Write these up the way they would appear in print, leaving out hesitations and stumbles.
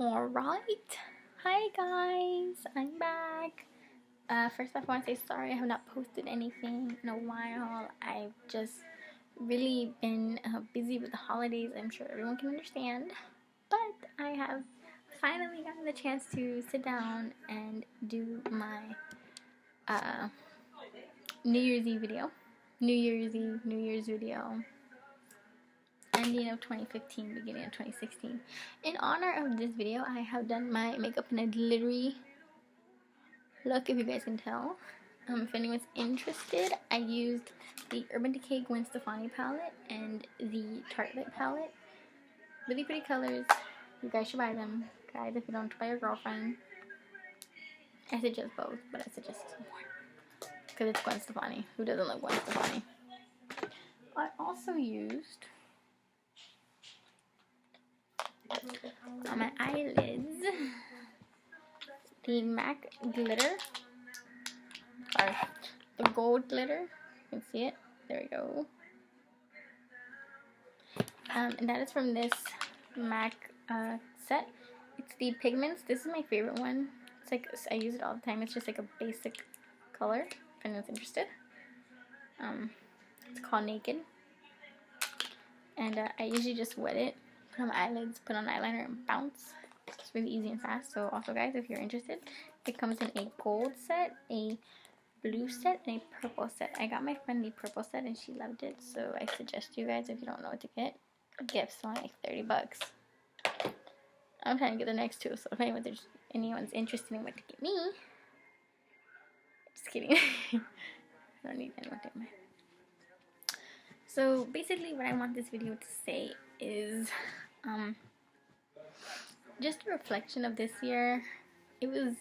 Alright, hi guys, I'm back. First off, I want to say sorry I have not posted anything in a while. I've just really been busy with the holidays, I'm sure everyone can understand. But I have finally gotten the chance to sit down and do my New Year's Eve video. New Year's video. Ending of 2015, beginning of 2016. In honor of this video, I have done my makeup in a glittery look, if you guys can tell. If anyone's interested, I used the Urban Decay Gwen Stefani palette and the Tartelette palette. Really pretty colors. You guys should buy them. Guys, if you don't, buy your girlfriend. I suggest both, but I suggest more. Because it's Gwen Stefani. Who doesn't love Gwen Stefani? I also used on my eyelids the MAC glitter, or the gold glitter. You can see it. There we go. And that is from this MAC set. It's the pigments. This is my favorite one. It's like, I use it all the time. It's just like a basic color, if anyone's interested. It's called Naked. And I usually just wet it, put on my eyelids, put on eyeliner, and bounce. It's really easy and fast. So also, guys, if you're interested, it comes in a gold set, a blue set, and a purple set. I got my friend the purple set and she loved it, so I suggest you guys, if you don't know what to get, gifts on like $30. I'm trying to get the next two, so if anyone's interested in what to get me, just kidding. I don't need anyone to get me. So basically what I want this video to say is just a reflection of this year. It was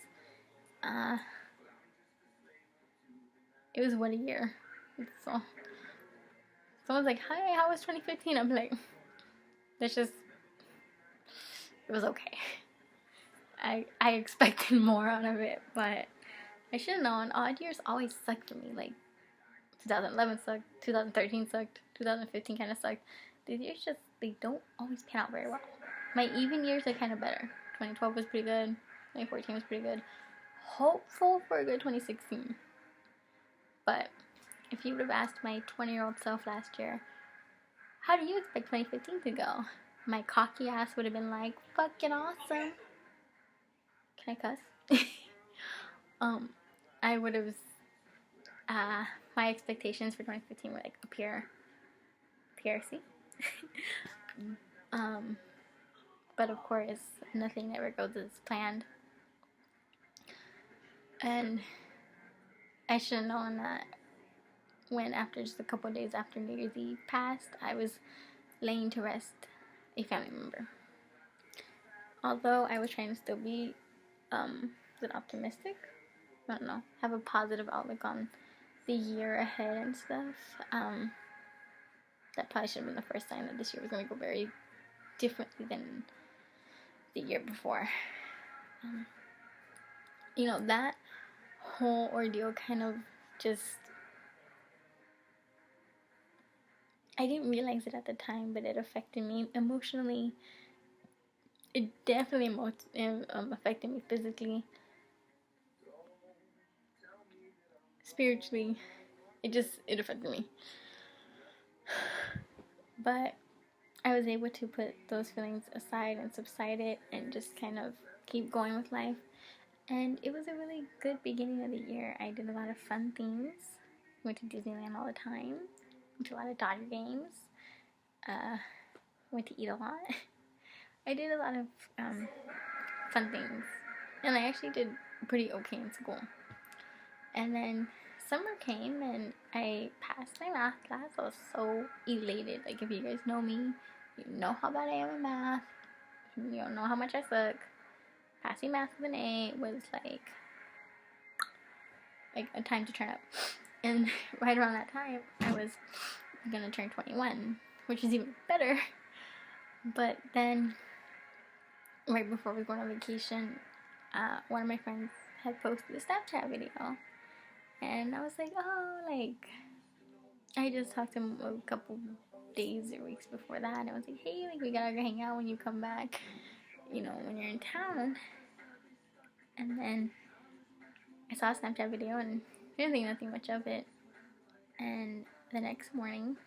what a year. So someone's like, hi, how was 2015? I'm like, it was okay. I expected more out of it, but I should have known. Odd years always suck for me. Like 2011 sucked, 2013 sucked, 2015 kind of sucked. These years just, they don't always pan out very well. My even years are kind of better. 2012 was pretty good. 2014 was pretty good. Hopeful for a good 2016. But if you would have asked my 20-year-old self last year, how do you expect 2015 to go? My cocky ass would have been like, fucking awesome. Can I cuss? I would have, my expectations for 2015 were like a pure PRC. But of course, nothing ever goes as planned. And I should have known that when, after just a couple of days after New Year's Eve passed, I was laying to rest a family member. Although I was trying to still be, optimistic? I don't know, have a positive outlook on the year ahead and stuff. That probably should have been the first sign that this year was going to go very differently than the year before. That whole ordeal kind of just, I didn't realize it at the time, but it affected me emotionally. It definitely affected me physically, spiritually. It affected me. But I was able to put those feelings aside and subside it and just kind of keep going with life. And it was a really good beginning of the year. I did a lot of fun things. Went to Disneyland all the time. Went to a lot of Dodger games. Went to eat a lot. I did a lot of fun things. And I actually did pretty okay in school. And then summer came and I passed my math class. I was so elated. Like, if you guys know me, you know how bad I am in math. You don't know how much I suck. Passing math with an A was like a time to turn up. And right around that time, I was gonna turn 21, which is even better. But then, right before we were going on vacation, one of my friends had posted a Snapchat video. And I was like, oh, like, I just talked to him a couple days or weeks before that. And I was like, hey, like, we gotta go hang out when you come back. when you're in town. And then I saw a Snapchat video and didn't think nothing much of it. And the next morning,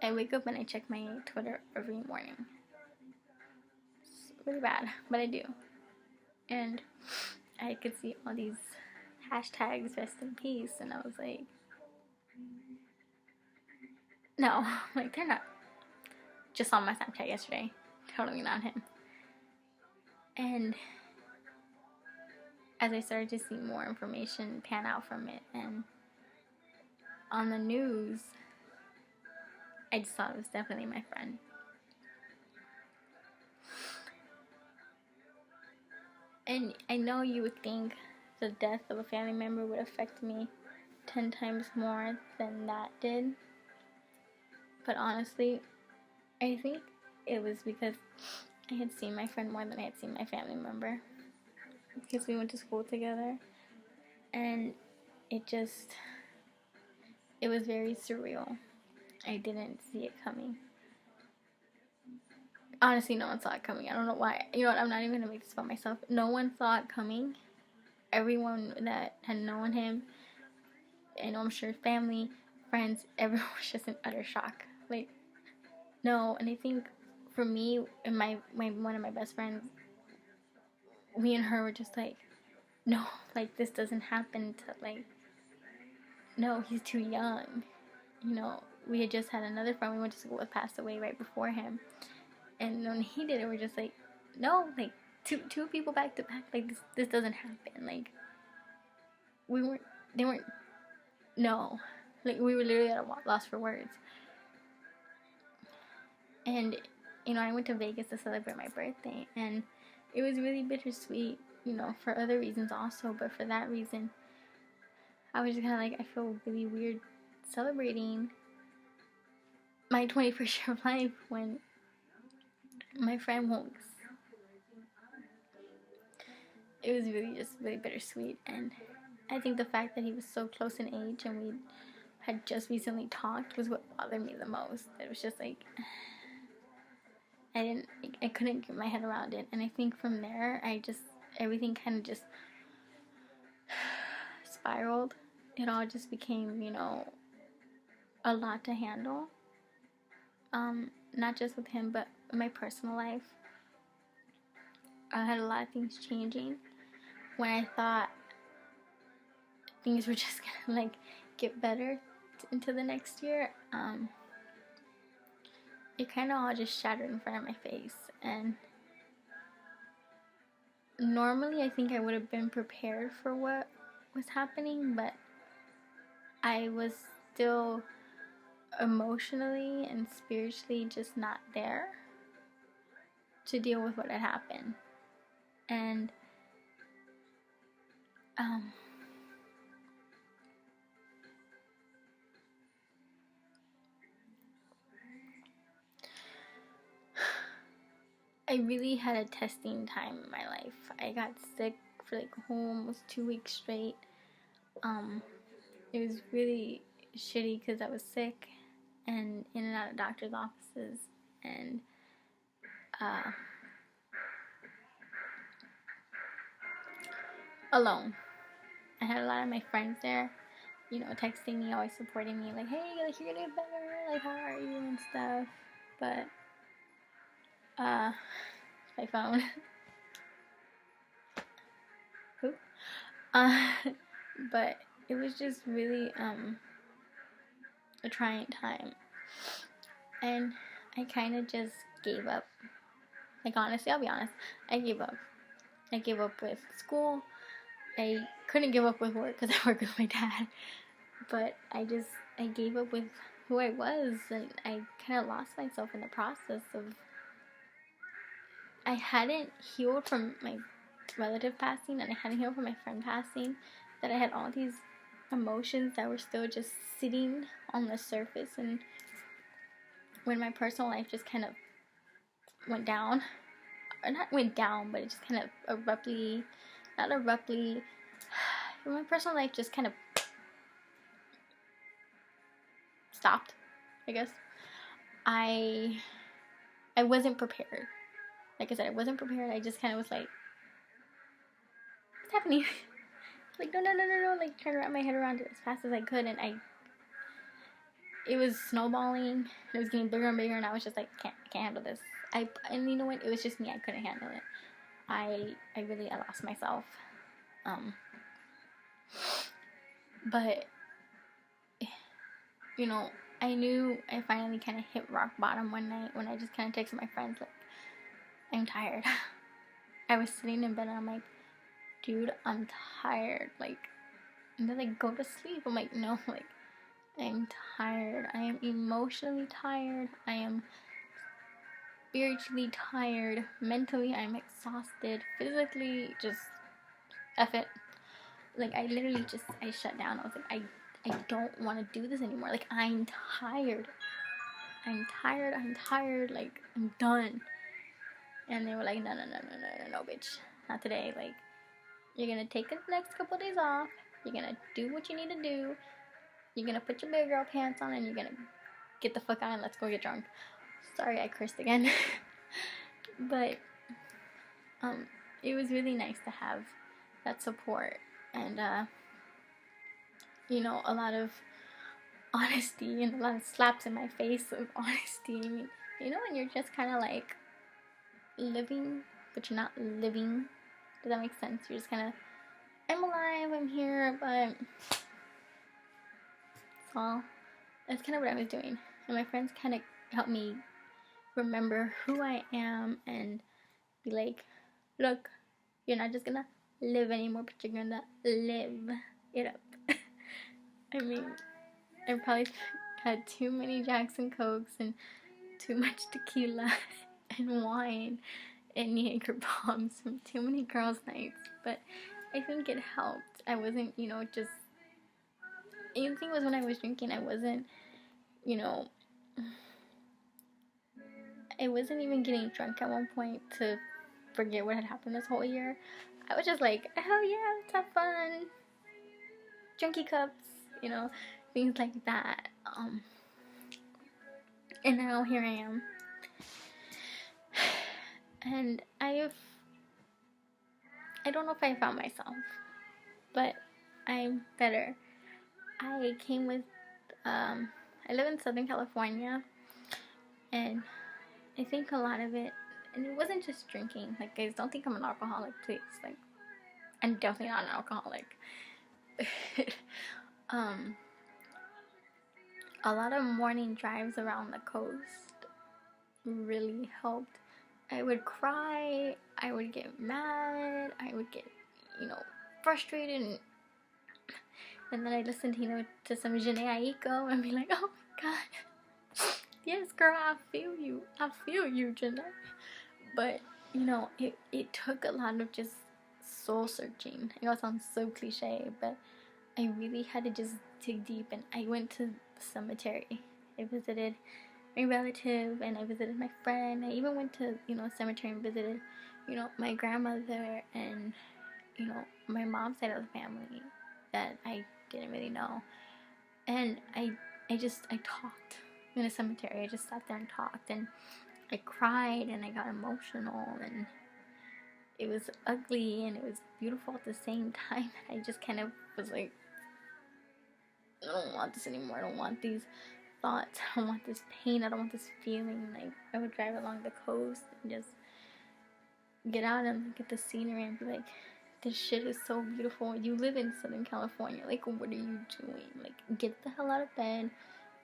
I wake up and I check my Twitter every morning. It's really bad, but I do. And I could see all these hashtags, rest in peace, and I was like, no, like, they're not. Just saw my Snapchat yesterday. Totally not him. And as I started to see more information pan out from it, and on the news, I just thought it was definitely my friend. And I know you would think the death of a family member would affect me 10 times more than that did. But honestly, I think it was because I had seen my friend more than I had seen my family member. Because we went to school together. And it was very surreal. I didn't see it coming. Honestly, no one saw it coming. I don't know why. You know what? I'm not even going to make this about myself. No one saw it coming. Everyone that had known him, I'm sure family, friends, everyone was just in utter shock. Like, no. And I think for me and my one of my best friends, me and her were just like, no, like, this doesn't happen to, like, no, he's too young. We had just had another friend we went to school with passed away right before him. And when he did it, we're just like, no, like, two people back to back, like, this doesn't happen. Like, they weren't, no. Like, we were literally at a loss for words. And, I went to Vegas to celebrate my birthday, and it was really bittersweet, for other reasons also, but for that reason, I was just kind of like, I feel really weird celebrating my 21st year of life when my friend won't. It was really bittersweet, and I think the fact that he was so close in age and we had just recently talked was what bothered me the most. It was just like, I couldn't get my head around it, and I think from there, everything kind of just spiraled. It all just became, a lot to handle. Not just with him, but in my personal life. I had a lot of things changing when I thought things were just gonna, like, get better into the next year. It kind of all just shattered in front of my face, and normally I think I would have been prepared for what was happening, but I was still emotionally and spiritually just not there to deal with what had happened. And I really had a testing time in my life. I got sick for like almost 2 weeks straight. It was really shitty because I was sick and in and out of doctor's offices, and alone. I had a lot of my friends there, texting me, always supporting me, like, hey, like, you're gonna get better, like, how are you, and stuff. But my phone. But it was just really a trying time, and I kind of just gave up. Like, honestly, I'll be honest, I gave up. I gave up with school. I couldn't give up with work because I work with my dad, but I gave up with who I was, and I kind of lost myself in the process of. I hadn't healed from my relative passing, and I hadn't healed from my friend passing, that I had all these emotions that were still just sitting on the surface. And when my personal life just kind of went down, or not went down, but it just kind of when my personal life just kind of stopped, I guess, I I wasn't prepared. Like I said, I wasn't prepared. I just kind of was like, what's happening? Like, no, like, trying to wrap my head around it as fast as I could, and it was snowballing. It was getting bigger and bigger, and I was just like, I can't handle this. And you know what? It was just me. I couldn't handle it. I lost myself. But, you know, I knew I finally kind of hit rock bottom one night when I just kind of texted my friends, like, I'm tired. I was sitting in bed and I'm like, dude, I'm tired. Like, and they're like, go to sleep. I'm like, no, like, I'm tired. I am emotionally tired. I am spiritually tired. Mentally, I'm exhausted. Physically, just F it. Like, I literally just, I shut down. I was like, I don't want to do this anymore. Like, I'm tired. Like, I'm done. And they were like, no, bitch. Not today. Like, you're gonna take the next couple of days off. You're gonna do what you need to do. You're gonna put your big girl pants on and you're gonna get the fuck out and let's go get drunk. Sorry, I cursed again. But, it was really nice to have that support. And, you know, a lot of honesty and a lot of slaps in my face of honesty. I mean, you know, when you're just kind of like living, but you're not living. Does that make sense? You're just kind of, I'm alive, I'm here, but that's kind of what I was doing. And my friends kind of helped me remember who I am and be like, look, you're not just gonna live anymore, but you're gonna live it up. I mean, I probably had too many Jackson Cokes and too much tequila and wine and Jaeger bombs from too many girls' nights, but I think it helped. I wasn't, you know, just, and the thing was, when I was drinking, I wasn't, you know, I wasn't even getting drunk at one point to forget what had happened this whole year. I was just like, hell yeah, let's have fun. Junkie cups, you know, things like that. And now here I am. And I don't know if I found myself, but I'm better. I came with, I live in Southern California, and I think a lot of it, and it wasn't just drinking. Like, guys, don't think I'm an alcoholic, please. Like, I'm definitely not an alcoholic. A lot of morning drives around the coast really helped. I would cry, I would get mad, I would get, you know, frustrated, and then I listened, you know, to some Jhené Aiko and be like, oh my god, yes girl, I feel you, Jhené. But, you know, it took a lot of just soul searching. I know it sounds so cliche, but I really had to just dig deep, and I went to the cemetery. I visited my relative, and I visited my friend. I even went to, you know, a cemetery and visited, you know, my grandmother and, you know, my mom's side of the family that I didn't really know. And I talked in a cemetery. I just sat there and talked, and I cried, and I got emotional, and it was ugly, and it was beautiful at the same time. I just kind of was like, I don't want this anymore. I don't want these thoughts. I don't want this pain. I don't want this feeling. Like, I would drive along the coast and just get out and look at the scenery and be like, this shit is so beautiful. You live in Southern California. Like, what are you doing? Like, get the hell out of bed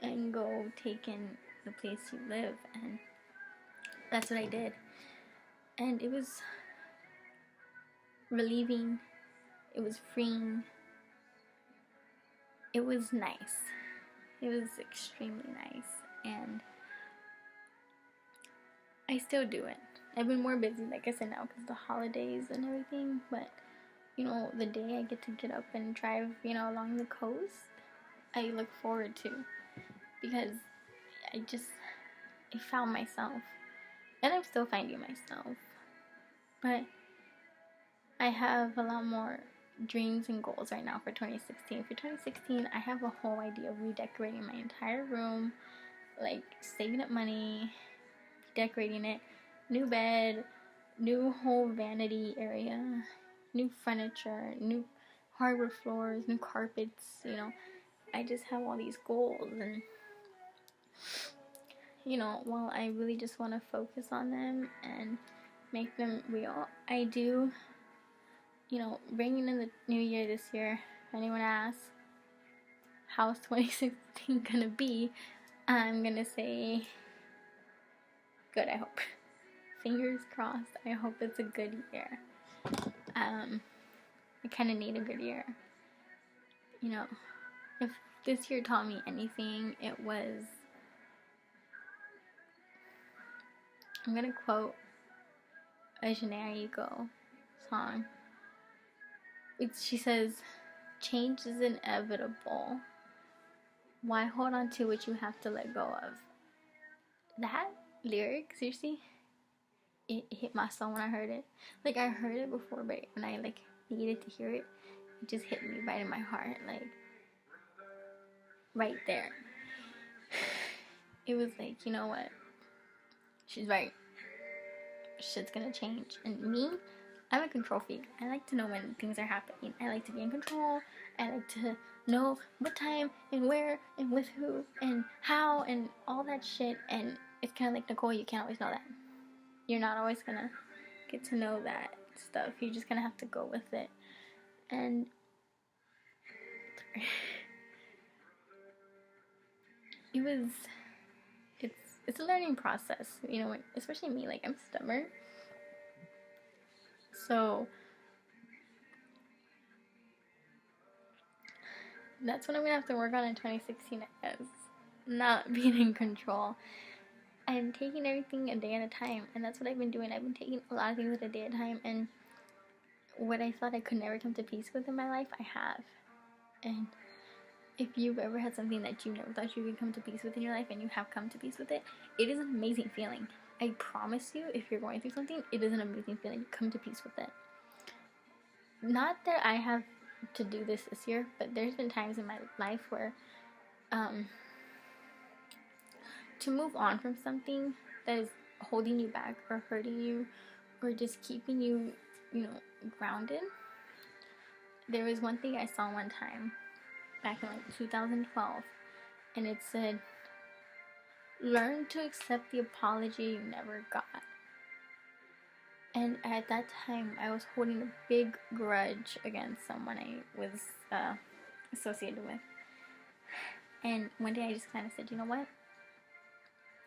and go take in the place you live. And that's what I did. And it was relieving. It was freeing. It was nice. It was extremely nice. And I still do it. I've been more busy, like I said, now because of the holidays and everything. But, you know, the day I get to get up and drive, you know, along the coast, I look forward to. Because I found myself. And I'm still finding myself. But I have a lot more dreams and goals right now for 2016. For 2016, I have a whole idea of redecorating my entire room, like saving up money, decorating it. New bed, new whole vanity area, new furniture, new hardwood floors, new carpets, you know. I just have all these goals, and you know, while I really just want to focus on them and make them real, I do, you know, bringing in the new year this year, if anyone asks, how's 2016 gonna be, I'm gonna say, good, I hope. Fingers crossed, I hope it's a good year. I kind of need a good year. You know, if this year taught me anything, it was, I'm gonna quote a Jhené Aiko song. She says, change is inevitable. Why hold on to what you have to let go of? That lyric, seriously, it hit my soul when I heard it. Like, I heard it before, but when I like needed to hear it, it just hit me right in my heart, like right there. It was like, you know what? She's right. Shit's gonna change. And me, I'm a control freak. I like to know when things are happening. I like to be in control. I like to know what time and where and with who and how and all that shit. And it's kind of like, Nicole, you can't always know that. You're not always gonna get to know that stuff. You're just gonna have to go with it. And it's a learning process, you know, especially me, like, I'm stubborn. So that's what I'm gonna have to work on in 2016, is not being in control. I'm taking everything a day at a time, and that's what I've been doing. I've been taking a lot of things at a day at a time, and what I thought I could never come to peace with in my life, I have. And if you've ever had something that you never thought you could come to peace with in your life, and you have come to peace with it, it is an amazing feeling. I promise you, if you're going through something, it is an amazing feeling. Come to peace with it. Not that I have to do this year, but there's been times in my life where to move on from something that is holding you back or hurting you or just keeping you, you know, grounded. There was one thing I saw one time back in like 2012, and it said, learn to accept the apology you never got. And at that time, I was holding a big grudge against someone I was associated with. And one day I just kind of said, you know what?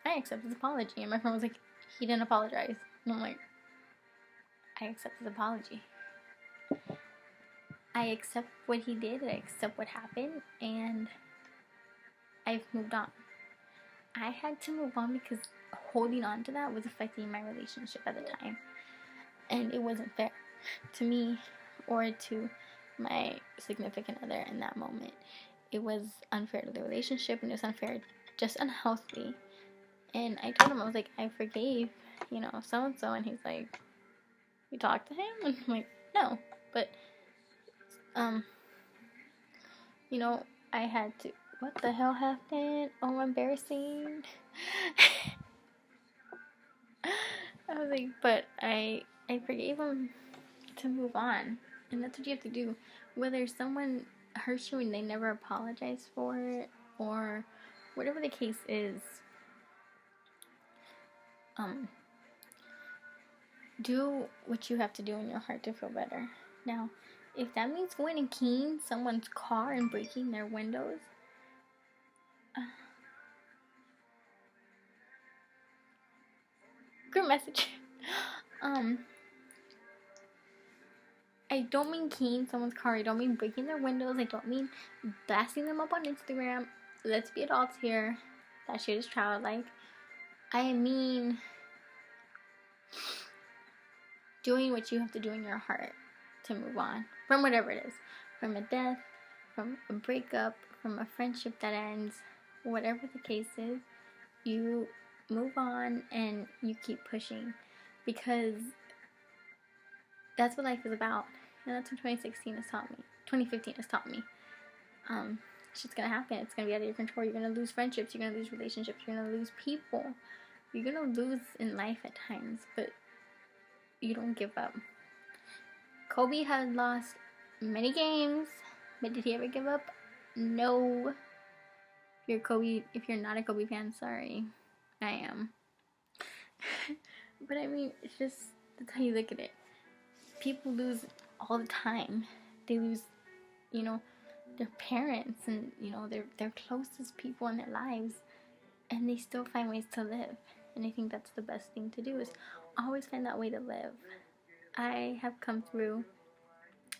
I accept his apology. And my friend was like, he didn't apologize. And I'm like, I accept his apology. I accept what he did. I accept what happened. And I've moved on. I had to move on because holding on to that was affecting my relationship at the time. And it wasn't fair to me or to my significant other in that moment. It was unfair to the relationship, and it was unfair, just unhealthy. And I told him, I was like, I forgave, you know, so-and-so. And he's like, you talked to him? And I'm like, no. But, you know, I had to, what the hell happened? Oh, embarrassing. I was like, but I forgave him to move on. And that's what you have to do. Whether someone hurts you and they never apologize for it, or whatever the case is, do what you have to do in your heart to feel better. Now, if that means going and keying someone's car and breaking their windows, good message. I don't mean keying someone's car. I don't mean breaking their windows. I don't mean blasting them up on Instagram. Let's be adults here. That shit is childlike. I mean doing what you have to do in your heart to move on from whatever it is. From a death, from a breakup, from a friendship that ends, whatever the case is, you move on and you keep pushing, because that's what life is about. And that's what 2016 has taught me. 2015 has taught me. Shit's gonna happen. It's gonna be out of your control. You're gonna lose friendships. You're gonna lose relationships. You're gonna lose people. You're gonna lose in life at times, but you don't give up. Kobe had lost many games, but did he ever give up? No. If you're not a Kobe fan, sorry. I am. But I mean, it's just, that's how you look at it. People lose all the time. They lose, their parents and, their closest people in their lives. And they still find ways to live. And I think that's the best thing to do, is always find that way to live. I have come through,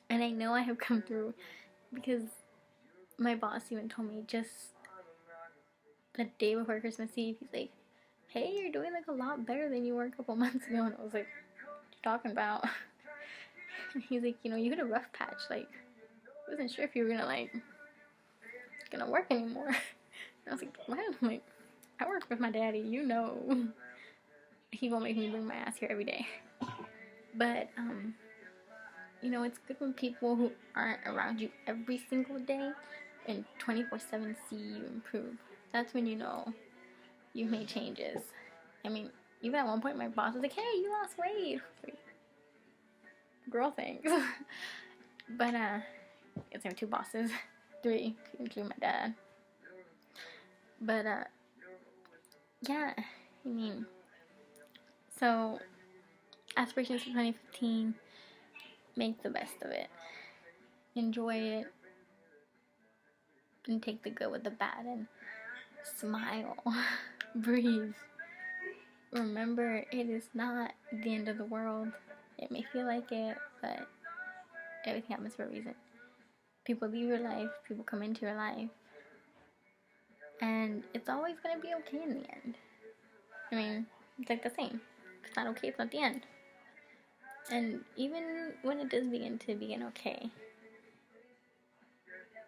and I know I have come through, because my boss even told me just the day before Christmas Eve, he's like, hey, you're doing like a lot better than you were a couple months ago. And I was like, what are you talking about? He's like, you hit a rough patch. Like, I wasn't sure if you were gonna work anymore. And I was like, what? I'm like, I work with my daddy, He won't make me bring my ass here every day. But, it's good when people who aren't around you every single day and 24/7 see you improve. That's when you know you've made changes. I mean, even at one point my boss was like, hey, you lost weight. Like, girl, thanks. But, it's have 2 bosses. 3, including my dad. But, yeah, I mean, so, aspirations for 2015, make the best of it. Enjoy it. And take the good with the bad and smile. Breathe. Remember, it is not the end of the world. It may feel like it, but everything happens for a reason. People leave your life, people come into your life, and it's always going to be okay in the end. I mean, it's like the same. If it's not okay, it's not the end. And even when it does begin okay,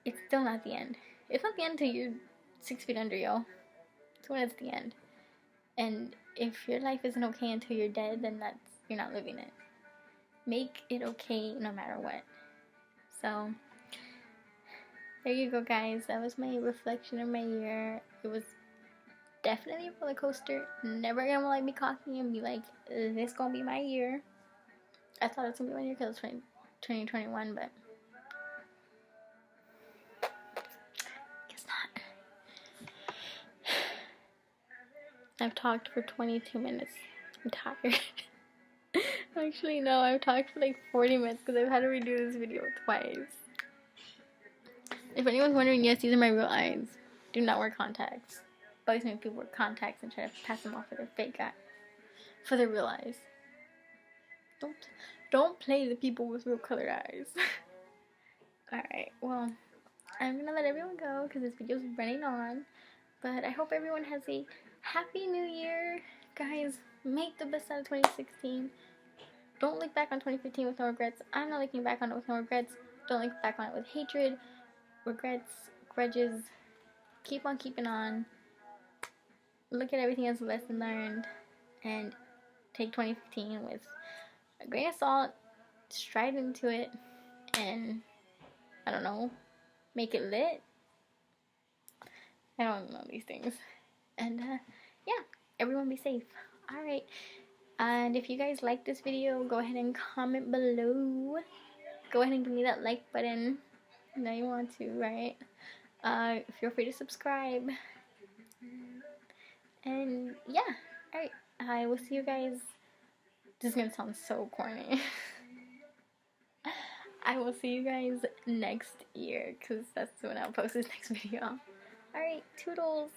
it's still not the end. It's not the end till you're 6 feet under, yo. It's when it's the end. And if your life isn't okay until you're dead, then you're not living it. Make it okay no matter what. So, there you go, guys. That was my reflection of my year. It was definitely a roller coaster. Never gonna let me cocky and be like, this gonna be my year. I thought it was gonna be my year because it was 2021, but guess not. I've talked for 22 minutes. I'm tired. Actually, no, I've talked for like 40 minutes because I've had to redo this video twice. If anyone's wondering, yes, these are my real eyes. Do not wear contacts. Always make people wear contacts and try to pass them off for their fake eye, for their real eyes. Don't play the people with real colored eyes. Alright, well, I'm gonna let everyone go because this video's running on. But I hope everyone has a happy new year. Guys, make the best out of 2016. Don't look back on 2015 with no regrets. I'm not looking back on it with no regrets. Don't look back on it with hatred, regrets, grudges. Keep on keeping on. Look at everything as a lesson learned. And take 2015 with a grain of salt. Stride into it. And, I don't know, make it lit. I don't know these things. And, yeah, everyone be safe. Alright. And if you guys like this video, go ahead and comment below. Go ahead and give me that like button. You know you want to, right? Feel free to subscribe. And yeah, alright. I will see you guys. This is gonna sound so corny. I will see you guys next year, because that's when I'll post this next video. Alright, toodles.